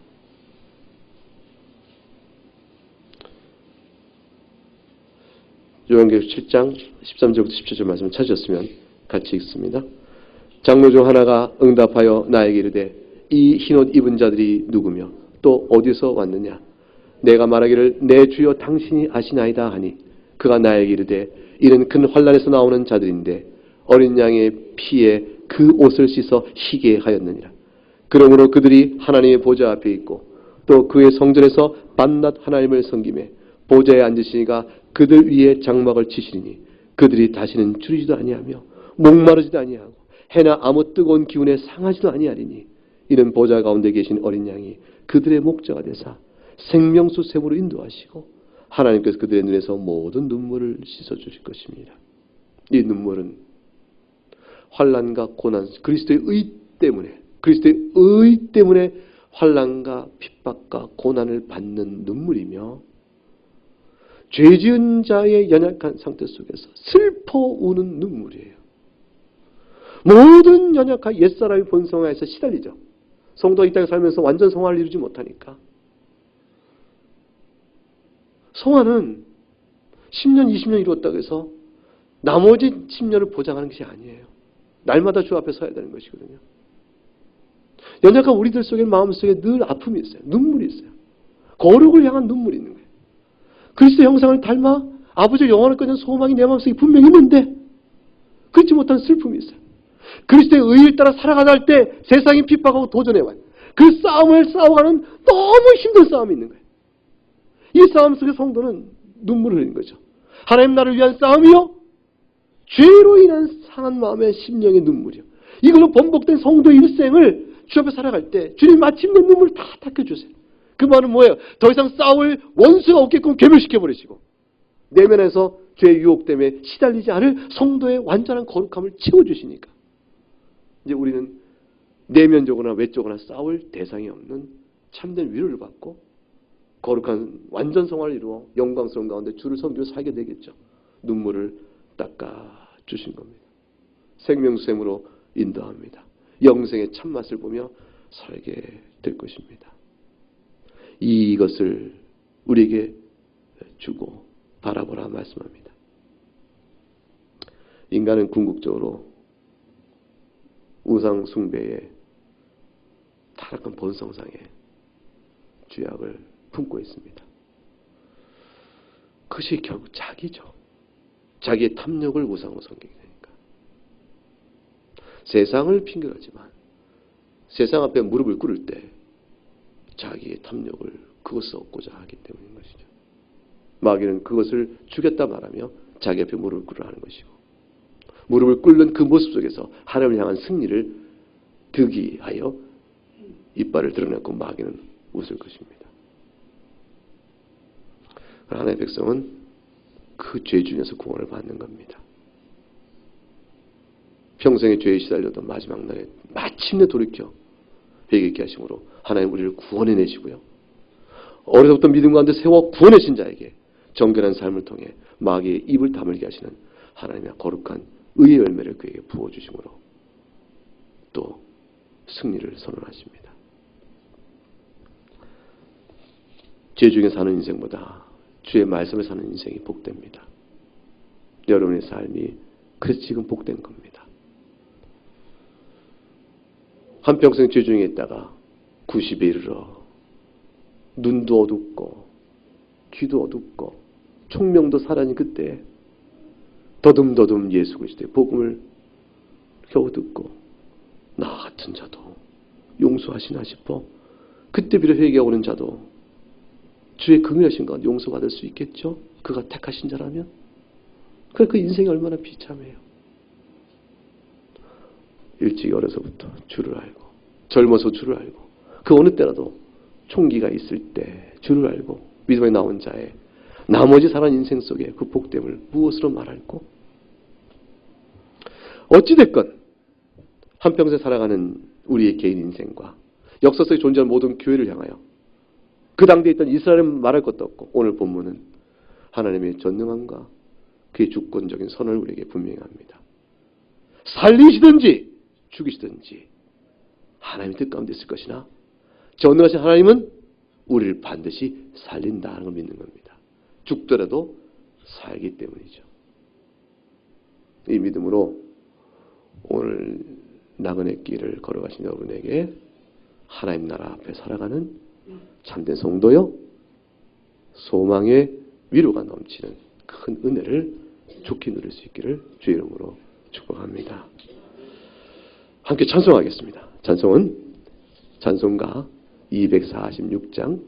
요한계시록 7장 13절부터 17절 말씀을 찾으셨으면 같이 읽습니다. 장로 중 하나가 응답하여 나에게 이르되 이 흰옷 입은 자들이 누구며 또 어디서 왔느냐? 내가 말하기를 내 주여 당신이 아시나이다 하니 그가 나에게 이르되 이는 큰 환난에서 나오는 자들인데 어린 양의 피에 그 옷을 씻어 희게 하였느니라. 그러므로 그들이 하나님의 보좌 앞에 있고 또 그의 성전에서 밤낮 하나님을 섬기매 보좌에 앉으시니가 그들 위에 장막을 치시리니 그들이 다시는 줄이지도 아니하며 목마르지도 아니하고 해나 아무 뜨거운 기운에 상하지도 아니하리니 이는 보좌 가운데 계신 어린 양이 그들의 목자가 되사 생명수 샘으로 인도하시고 하나님께서 그들의 눈에서 모든 눈물을 씻어주실 것입니다. 이 눈물은 환난과 고난, 그리스도의 의 때문에 환난과 핍박과 고난을 받는 눈물이며 죄 지은 자의 연약한 상태 속에서 슬퍼 우는 눈물이에요. 모든 연약한 옛사람의 본성에서 시달리죠. 성도가 이 땅에 살면서 완전 성화를 이루지 못하니까. 성화는 10년, 20년 이루었다고 해서 나머지 10년을 보장하는 것이 아니에요. 날마다 주 앞에 서야 되는 것이거든요. 연약한 우리들 속에 마음속에 늘 아픔이 있어요. 눈물이 있어요. 거룩을 향한 눈물이 있는 거예요. 그리스도 형상을 닮아 아버지의 영원을 끄는 소망이 내 마음속에 분명히 있는데 그렇지 못한 슬픔이 있어요. 그리스도의 의를 따라 살아가다 할 때 세상이 핍박하고 도전해와요. 그 싸움을 싸워가는 너무 힘든 싸움이 있는 거예요. 이 싸움 속에 성도는 눈물을 흘리는 거죠. 하나님 나를 위한 싸움이요, 죄로 인한 상한 마음의 심령의 눈물이요. 이걸로 번복된 성도의 일생을 주 앞에 살아갈 때 주님 마침내 눈물을 다 닦여주세요. 그 말은 뭐예요? 더 이상 싸울 원수가 없게끔 괴멸시켜버리시고 내면에서 죄의 유혹 때문에 시달리지 않을 성도의 완전한 거룩함을 채워주시니까 이제 우리는 내면적으로나 외적으로나 싸울 대상이 없는 참된 위로를 받고 거룩한 완전 성화를 이루어 영광스러운 가운데 주를 섬기며 살게 되겠죠. 눈물을 닦아주신 겁니다. 생명샘으로 인도합니다. 영생의 참맛을 보며 살게 될 것입니다. 이것을 우리에게 주고 바라보라 말씀합니다. 인간은 궁극적으로 우상 숭배의 타락한 본성상에 죄악을 품고 있습니다. 그것이 결국 자기죠. 자기의 탐욕을 우상으로 섬기게 되니까. 세상을 핑계하지만 세상 앞에 무릎을 꿇을 때 자기의 탐욕을 그것을 얻고자 하기 때문인 것이죠. 마귀는 그것을 주겠다 말하며 자기 앞에 무릎을 꿇으라 하는 것이고 무릎을 꿇는 그 모습 속에서 하나님을 향한 승리를 득이하여 이빨을 드러내고 마귀는 웃을 것입니다. 하나님의 백성은 그 죄 중에서 구원을 받는 겁니다. 평생의 죄에 시달려도 마지막 날에 마침내 돌이켜 회개케 하심으로 하나님 우리를 구원해내시고요. 어려서부터 믿음 가운데 세워 구원하신 자에게 정결한 삶을 통해 마귀의 입을 다물게 하시는 하나님의 거룩한 의의 열매를 그에게 부어주심으로 또 승리를 선언하십니다. 죄 중에 사는 인생보다 주의 말씀을 사는 인생이 복됩니다. 여러분의 삶이 그래서 지금 복된 겁니다. 한평생 죄 중에 있다가 90에 이르러 눈도 어둡고 귀도 어둡고 총명도 사라진 그때 더듬더듬 예수 그리스도의 복음을 겨우 듣고 나 같은 자도 용서하시나 싶어 그때 비로 회개하고 오는 자도 주의 긍휼하신 가운데 용서받을 수 있겠죠? 그가 택하신 자라면? 그래 그 인생이 얼마나 비참해요. 일찍 어려서부터 주를 알고 젊어서 주를 알고 그 어느 때라도 총기가 있을 때 주를 알고 믿음에 나온 자의 나머지 살아난 인생 속에 그 복됨을 무엇으로 말할꼬? 어찌됐건 한평생 살아가는 우리의 개인 인생과 역사 속에 존재하는 모든 교회를 향하여 그 당대에 있던 이스라엘은 말할 것도 없고 오늘 본문은 하나님의 전능함과 그의 주권적인 선을 우리에게 분명히 합니다. 살리시든지 죽이시든지 하나님의 뜻 가운데 있을 것이나 전능하신 하나님은 우리를 반드시 살린다는 걸 믿는 겁니다. 죽더라도 살기 때문이죠. 이 믿음으로 오늘 나그네 길을 걸어가신 여러분에게 하나님 나라 앞에 살아가는 참된 성도요 소망의 위로가 넘치는 큰 은혜를 좋게 누릴 수 있기를 주의 이름으로 축복합니다. 함께 찬송하겠습니다. 찬송은 찬송가 246장